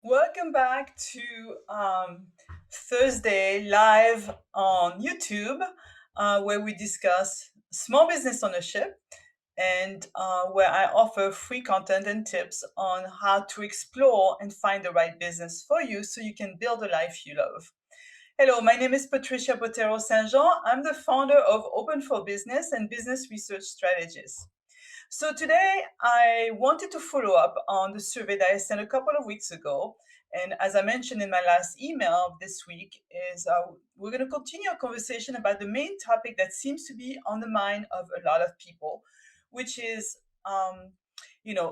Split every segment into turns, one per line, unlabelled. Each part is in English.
Welcome back to Thursday live on YouTube, where we discuss small business ownership and where I offer free content and tips on how to explore and find the right business for you so you can build a life you love. Hello, my name is Patricia Botero Saint Jean. I'm the founder of Open for Business and Business Research Strategist. So today I wanted to follow up on the survey that I sent a couple of weeks ago. And as I mentioned in my last email this week, is we're going to continue our conversation about the main topic that seems to be on the mind of a lot of people, which is,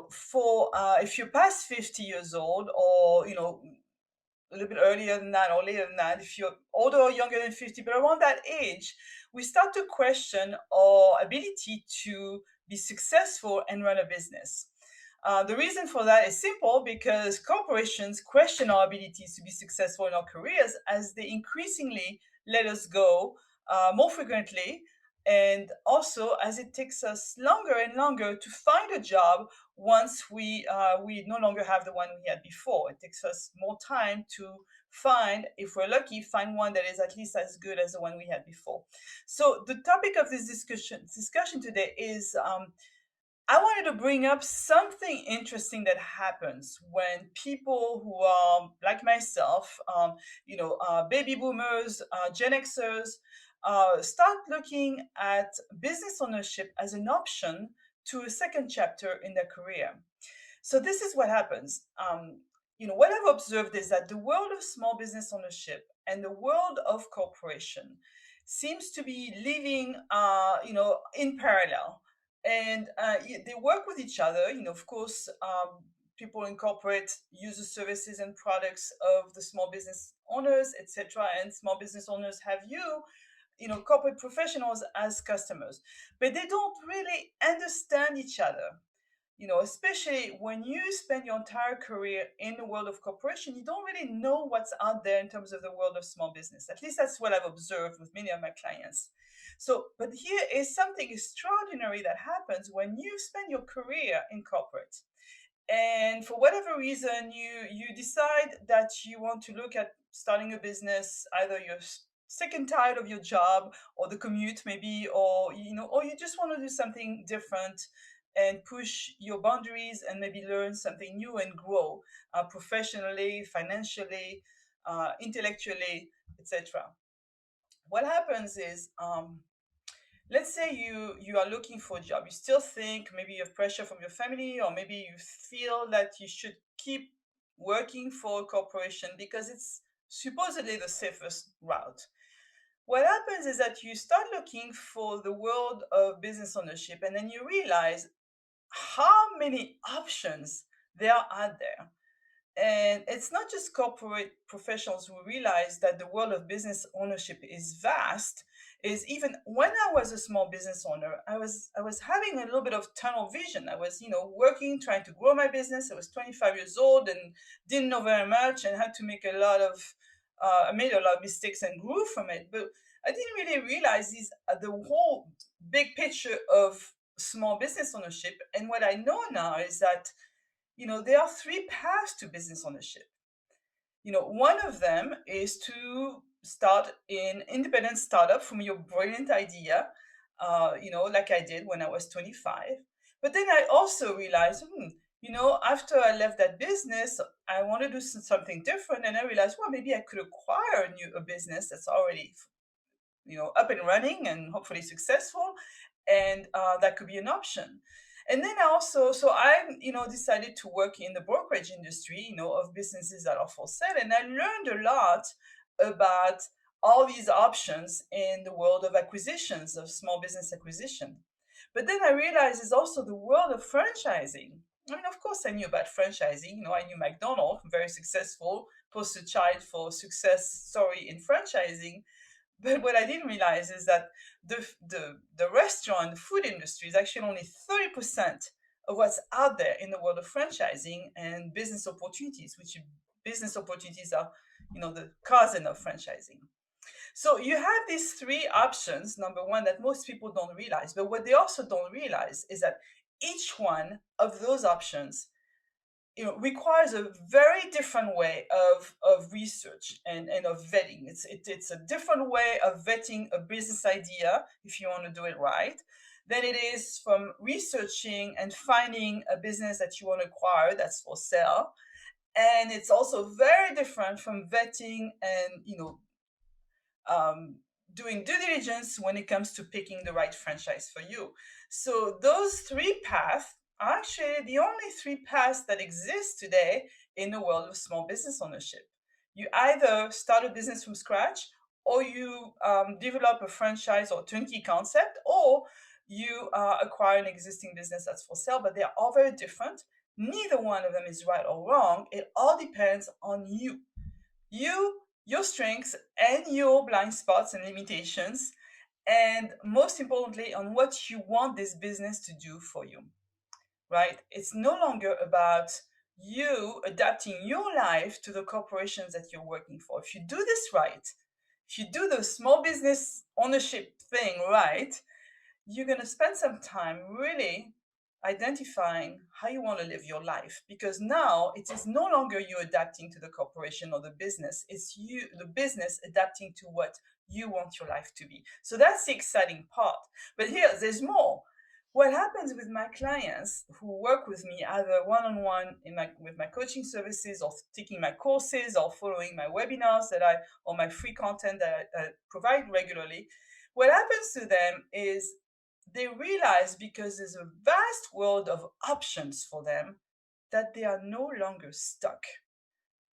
for if you're past 50 years old, or a little bit earlier than that or later than that, if you're older or younger than 50, but around that age, we start to question our ability to be successful and run a business. The reason for that is simple because corporations question our abilities to be successful in our careers as they increasingly let us go more frequently. And also, as it takes us longer and longer to find a job once we no longer have the one we had before. It takes us more time to find, if we're lucky, find one that is at least as good as the one we had before. So the topic of this discussion today is I wanted to bring up something interesting that happens when people who are like myself, baby boomers, Gen Xers, start looking at business ownership as an option to a second chapter in their career. So this is what happens. What I've observed is that the world of small business ownership and the world of corporation seems to be living, in parallel, and they work with each other. Of course, people in corporate use the services and products of the small business owners, etc., and small business owners have corporate professionals as customers, but they don't really understand each other. Especially when you spend your entire career in the world of corporation, you don't really know what's out there in terms of the world of small business. At least that's what I've observed with many of my clients. So, but here is something extraordinary that happens when you spend your career in corporate. And for whatever reason, you decide that you want to look at starting a business. Either you're sick and tired of your job, or the commute maybe, or you just want to do something different and push your boundaries and maybe learn something new and grow professionally, financially, intellectually, etc. What happens is, let's say you are looking for a job. You still think maybe you have pressure from your family, or maybe you feel that you should keep working for a corporation because it's supposedly the safest route. What happens is that you start looking for the world of business ownership, and then you realize how many options there are out there. And it's not just corporate professionals who realize that the world of business ownership is vast. Is even when I was a small business owner, I was having a little bit of tunnel vision. I was, working, trying to grow my business. I was 25 years old and didn't know very much and had to make a lot of I made a lot of mistakes and grew from it. But I didn't really realize the whole big picture of small business ownership. And what I know now is that there are three paths to business ownership. One of them is to start an independent startup from your brilliant idea, like I did when I was 25. But then I also realized, after I left that business, I want to do something different. And I realized, well, maybe I could acquire a business that's already, up and running and hopefully successful. And that could be an option. And then I decided to work in the brokerage industry, of businesses that are for sale. And I learned a lot about all these options in the world of acquisitions, of small business acquisition. But then I realized there's also the world of franchising. I mean, of course, I knew about franchising. I knew McDonald's, very successful, poster child for success story in franchising. But what I didn't realize is that the restaurant, the food industry is actually only 30% of what's out there in the world of franchising and business opportunities, which business opportunities are, the cousin of franchising. So you have these three options, number one, that most people don't realize. But what they also don't realize is that each one of those options requires a very different way of research and of vetting. It's a different way of vetting a business idea if you want to do it right than it is from researching and finding a business that you want to acquire that's for sale. And it's also very different from vetting and um, doing due diligence when it comes to picking the right franchise for you. So those three paths are actually the only three paths that exist today in the world of small business ownership. You either start a business from scratch, or you develop a franchise or turnkey concept, or you acquire an existing business that's for sale, but they're all very different. Neither one of them is right or wrong. It all depends on you. Your strengths and your blind spots and limitations, and most importantly, on what you want this business to do for you, right? It's no longer about you adapting your life to the corporations that you're working for. If you do this right, if you do the small business ownership thing right, you're going to spend some time really identifying how you want to live your life, because now it is no longer you adapting to the corporation or the business, it's you, the business, adapting to what you want your life to be. So that's the exciting part. But here there's more. What happens with my clients who work with me either one-on-one with my coaching services, or taking my courses, or following my webinars or my free content that I provide regularly, what happens to them is they realize, because there's a vast world of options for them, that they are no longer stuck.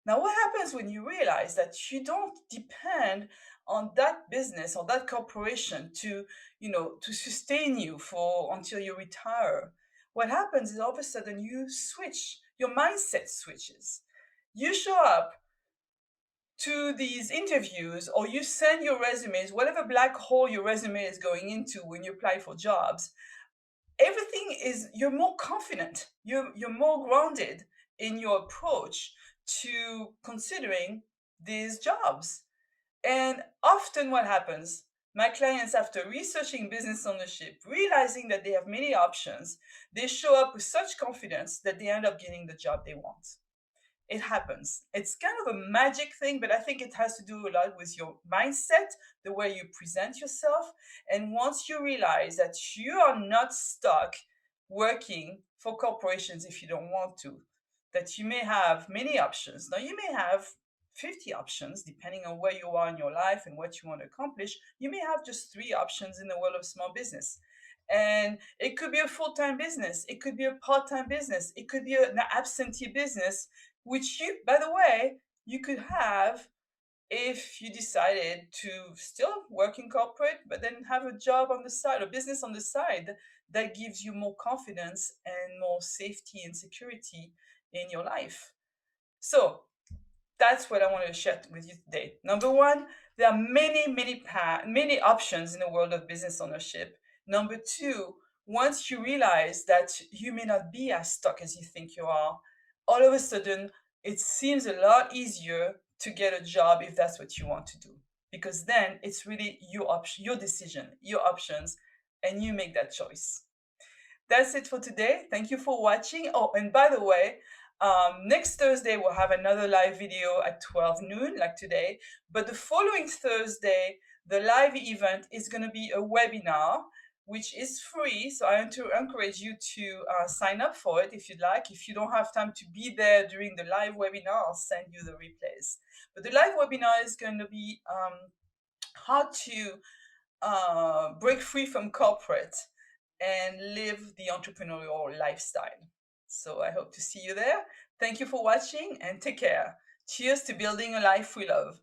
Now, what happens when you realize that you don't depend on that business or that corporation to sustain you for until you retire? What happens is all of a sudden you switch, your mindset switches. You show up to these interviews, or you send your resumes, whatever black hole your resume is going into when you apply for jobs. Everything is, you're more confident, you're more grounded in your approach to considering these jobs. And often what happens, my clients, after researching business ownership, realizing that they have many options, they show up with such confidence that they end up getting the job they want. It happens. It's kind of a magic thing, but I think it has to do a lot with your mindset, the way you present yourself. And once you realize that you are not stuck working for corporations if you don't want to, that you may have many options. Now, you may have 50 options depending on where you are in your life and what you want to accomplish. You may have just 3 options in the world of small business. And it could be a full-time business, it could be a part-time business, it could be an absentee business, which you, by the way, you could have if you decided to still work in corporate, but then have a job on the side, a business on the side that gives you more confidence and more safety and security in your life. So that's what I want to share with you today. Number one, there are many options in the world of business ownership. Number two, once you realize that you may not be as stuck as you think you are, all of a sudden it seems a lot easier to get a job if that's what you want to do, because then it's really your option, your decision, your options, and you make that choice. That's it for today. Thank you for watching. Oh, and by the way, next Thursday we'll have another live video at 12 noon, like today. But the following Thursday, the live event is going to be a webinar, which is free. So I want to encourage you to sign up for it if you'd like. If you don't have time to be there during the live webinar, I'll send you the replays. But the live webinar is going to be how to break free from corporate and live the entrepreneurial lifestyle. So I hope to see you there. Thank you for watching, and take care. Cheers to building a life we love.